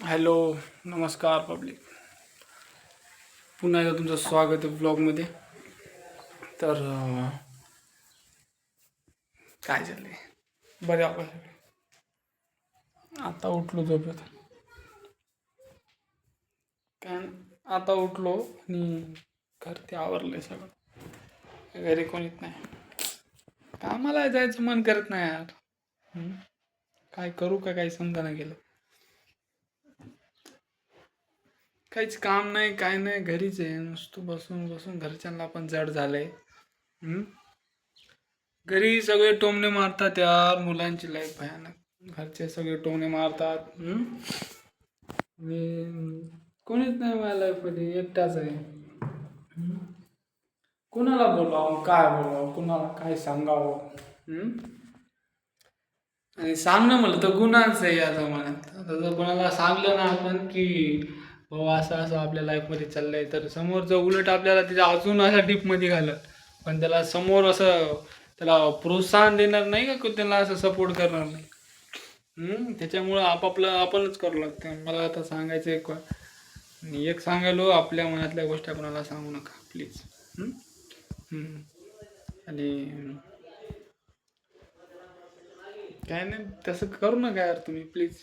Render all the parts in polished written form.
Hello, नमस्कार public. पुन्हा एकदा तुमचं स्वागत आहे ब्लॉगमध्ये. तर काय चाललंय? बरे आपण आता उठलो झोपेत. काय आता उठलो आणि घर ते आवरलंय सगळं. घरी कोणीच नाही. कामाला जायचं मन करत नाही यार. काय करू का काही समजा नाही गेलं. काहीच काम नाही, काय नाही, घरीच आहे. नुसतं बसून बसून घरच्यांना पण जड झालंय. घरी सगळे टोमणे मारतात यार. मुलांची लाईफ भयानक. घरचे सगळे टोमणे मारतात. मी कोणीच नाही माझ्या लाईफमध्ये, एकटाच आहे. कुणाला बोलावं, काय बोलावं, कुणाला काय सांगावं. आणि सांगणं म्हणलं तर गुन्हाच आहे या जमान्यात. आता जर कोणाला सांगलं ना आपण की बाबा असं असं आपल्या लाईफमध्ये चाललंय, तर समोरचं उलट आपल्याला त्याच्या अजून अशा डीपमध्ये घालत. पण त्याला समोर असं त्याला प्रोत्साहन देणार नाही का त्याला असं सपोर्ट करणार नाही. त्याच्यामुळं आपापलं आपणच करू लागतं. मला आता सांगायचं एक सांगायलो, आपल्या मनातल्या गोष्टी कोणाला सांगू नका प्लीज. आणि काय नाही तसं करू नका यार तुम्ही प्लीज.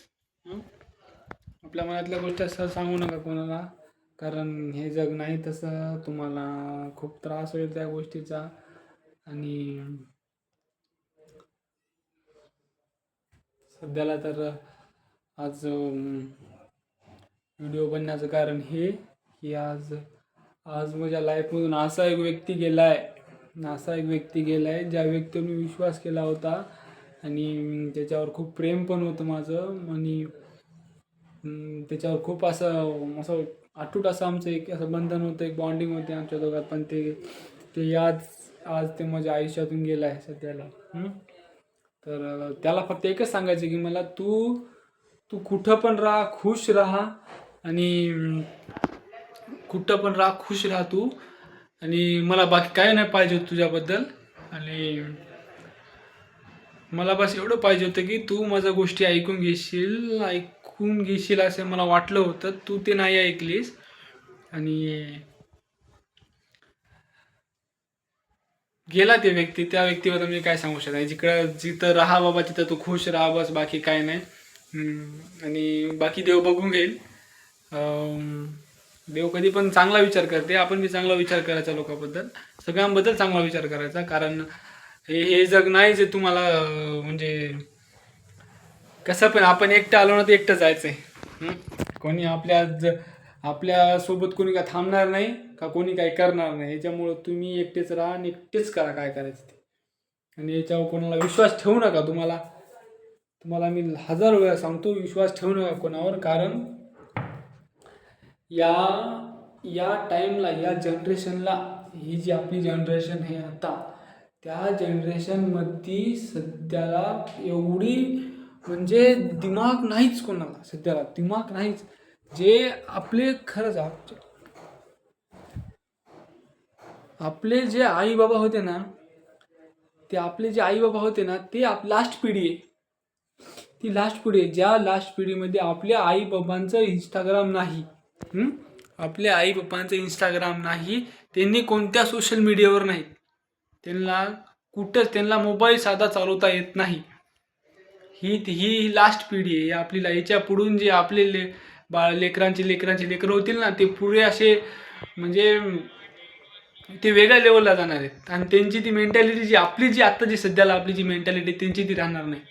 आपल्या मनातल्या गोष्टी असं सांगू नका कोणाला, कारण हे जग नाही तसं. तुम्हाला खूप त्रास होईल त्या गोष्टीचा. आणि सध्याला तर आज व्हिडिओ बनण्याचं कारण हे की आज माझ्या लाईफमधून असा एक व्यक्ती गेलाय ज्या व्यक्तीवर मी विश्वास केला होता आणि त्याच्यावर खूप प्रेम पण होतं माझं. आणि त्याच्यावर खूप असं अटूट असं आमचं एक असं बंधन होतं, एक बॉन्डिंग होते आमच्या दोघात. पण ते आज ते माझ्या आयुष्यातून गेलं आहे सध्याला. तर त्याला फक्त एकच सांगायचं की मला तू कुठं पण राहा, खुश राहा. आणि कुठं पण राहा, खुश राहा तू. आणि मला बाकी काय नाही पाहिजे तुझ्याबद्दल. आणि मला बस एवढं पाहिजे होतं की तू माझ्या गोष्टी ऐकून घेशील असं मला वाटलं होतं. तू ते नाही ऐकलीस. आणि गेला ते व्यक्ती. त्या व्यक्तीबद्दल मी काय सांगू शकत. जिथं राहा बाबा तिथं तू खुश राहा, बस बाकी काय नाही. आणि बाकी देव बघून घेईल. देव कधी पण चांगला विचार करते. आपण बी चांगला विचार करायचा लोकांबद्दल, सगळ्यांबद्दल चांगला विचार करायचा. कारण हे जग नाही जे तुम्हाला म्हणजे कसं पण आपण एकटं आलो ना तर एकटं जायचंय. कोणी आपल्या सोबत कोणी काय थांबणार नाही का, कोणी काय करणार नाही. याच्यामुळं तुम्ही एकटेच राहा आणि एकटेच करा काय करायचं ते. आणि याच्यावर कोणाला विश्वास ठेवू नका. तुम्हाला मी 1000 वेळा सांगतो, विश्वास ठेवू नका कोणावर. कारण या टाईमला, या जनरेशनला, ही जी आपली जनरेशन आहे आता, त्या जनरेशनमध्ये सध्याला एवढी म्हणजे दिमाग नाहीच कोणाला. सध्याला दिमाग नाहीच. जे आपले खरंच आपले जे आई बाबा होते ना, ते लास्ट पिढी आहे. ती लास्ट पिढी आहे. ज्या लास्ट पिढीमध्ये आपल्या आई बाबांचं इंस्टाग्राम नाही. आपल्या आई बाबांचं इंस्टाग्राम नाही. त्यांनी कोणत्या सोशल मीडियावर नाही. त्यांना मोबाईल साधा चालवता येत नाही. ही लास्ट पिढी आहे आपली. याच्या पुढून जे आपले लेकरांचे लेकरं होतील ना, ते पुढे असे म्हणजे ते वेगळ्या लेवलला जाणार आहेत. आणि त्यांची ती मेंटॅलिटी जी आत्ताची सध्याला आपली जी मेंटॅलिटी त्यांची ती राहणार नाही.